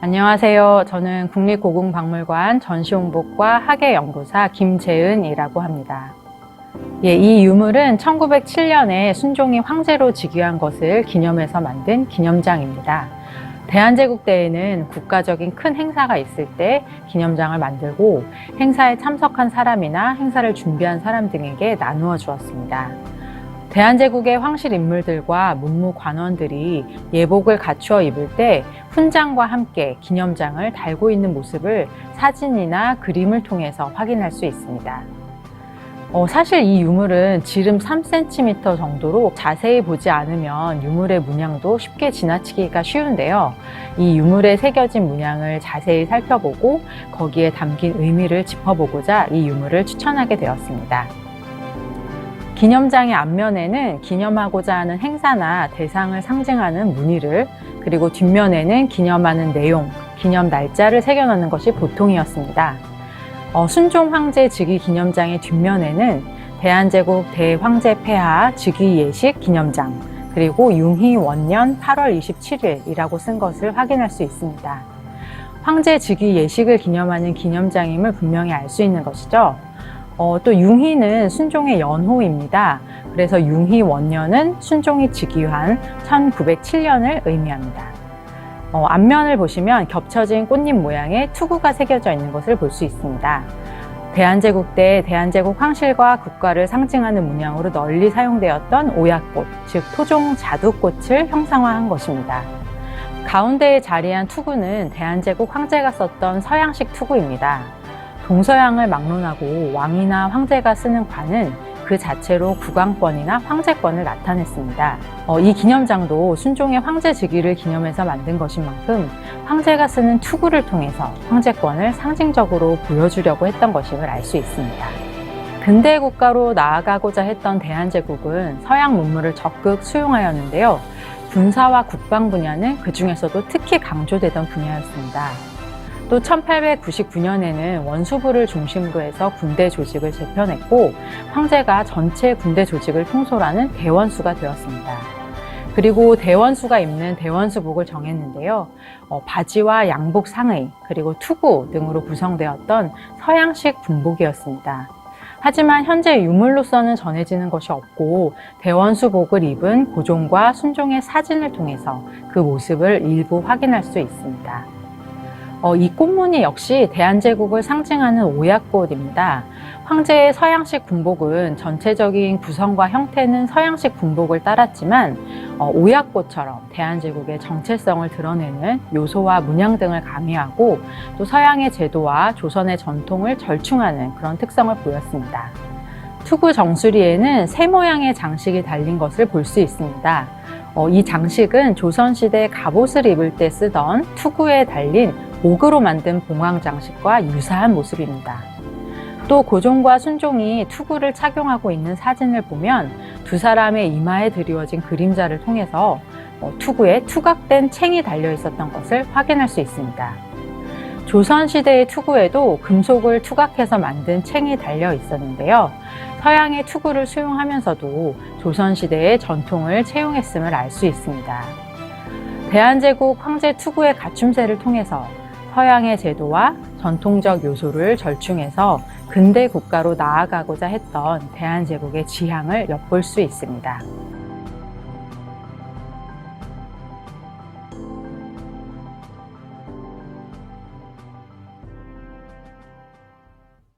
안녕하세요. 저는 국립고궁박물관 전시홍보과 학예연구사 김재은이라고 합니다. 이 유물은 1907년에 순종이 황제로 즉위한 것을 기념해서 만든 기념장입니다. 대한제국 때에는 국가적인 큰 행사가 있을 때 기념장을 만들고 행사에 참석한 사람이나 행사를 준비한 사람 등에게 나누어 주었습니다. 대한제국의 황실 인물들과 문무관원들이 예복을 갖추어 입을 때 훈장과 함께 기념장을 달고 있는 모습을 사진이나 그림을 통해서 확인할 수 있습니다. 사실 이 유물은 지름 3cm 정도로 자세히 보지 않으면 유물의 문양도 쉽게 지나치기가 쉬운데요. 이 유물에 새겨진 문양을 자세히 살펴보고 거기에 담긴 의미를 짚어보고자 이 유물을 추천하게 되었습니다. 기념장의 앞면에는 기념하고자 하는 행사나 대상을 상징하는 무늬를, 그리고 뒷면에는 기념하는 내용, 기념 날짜를 새겨넣는 것이 보통이었습니다. 순종 황제 즉위 기념장의 뒷면에는 대한제국 대황제 폐하 즉위 예식 기념장, 그리고 융희 원년 8월 27일이라고 쓴 것을 확인할 수 있습니다. 황제 즉위 예식을 기념하는 기념장임을 분명히 알 수 있는 것이죠. 또 융희는 순종의 연호입니다. 그래서 융희 원년은 순종이 즉위한 1907년을 의미합니다. 앞면을 보시면 겹쳐진 꽃잎 모양의 투구가 새겨져 있는 것을 볼 수 있습니다. 대한제국 때 대한제국 황실과 국가를 상징하는 문양으로 널리 사용되었던 오약꽃, 즉 토종 자두꽃을 형상화한 것입니다. 가운데에 자리한 투구는 대한제국 황제가 썼던 서양식 투구입니다. 동서양을 막론하고 왕이나 황제가 쓰는 관은 그 자체로 국왕권이나 황제권을 나타냈습니다. 이 기념장도 순종의 황제 즉위를 기념해서 만든 것인 만큼 황제가 쓰는 투구를 통해서 황제권을 상징적으로 보여주려고 했던 것임을 알 수 있습니다. 근대 국가로 나아가고자 했던 대한제국은 서양 문물을 적극 수용하였는데요. 군사와 국방 분야는 그 중에서도 특히 강조되던 분야였습니다. 또 1899년에는 원수부를 중심으로 해서 군대 조직을 재편했고 황제가 전체 군대 조직을 통솔하는 대원수가 되었습니다. 그리고 대원수가 입는 대원수복을 정했는데요. 바지와 양복 상의, 그리고 투구 등으로 구성되었던 서양식 군복이었습니다. 하지만 현재 유물로서는 전해지는 것이 없고 대원수복을 입은 고종과 순종의 사진을 통해서 그 모습을 일부 확인할 수 있습니다. 이 꽃무늬 역시 대한제국을 상징하는 오약꽃입니다. 황제의 서양식 군복은 전체적인 구성과 형태는 서양식 군복을 따랐지만 오약꽃처럼 대한제국의 정체성을 드러내는 요소와 문양 등을 가미하고 또 서양의 제도와 조선의 전통을 절충하는 그런 특성을 보였습니다. 투구 정수리에는 새 모양의 장식이 달린 것을 볼 수 있습니다. 이 장식은 조선시대 갑옷을 입을 때 쓰던 투구에 달린 옥으로 만든 봉황 장식과 유사한 모습입니다. 또 고종과 순종이 투구를 착용하고 있는 사진을 보면 두 사람의 이마에 드리워진 그림자를 통해서 투구에 투각된 챙이 달려 있었던 것을 확인할 수 있습니다. 조선시대의 투구에도 금속을 투각해서 만든 챙이 달려 있었는데요. 서양의 투구를 수용하면서도 조선시대의 전통을 채용했음을 알 수 있습니다. 대한제국 황제 투구의 갖춤새를 통해서 서양의 제도와 전통적 요소를 절충해서 근대 국가로 나아가고자 했던 대한제국의 지향을 엿볼 수 있습니다.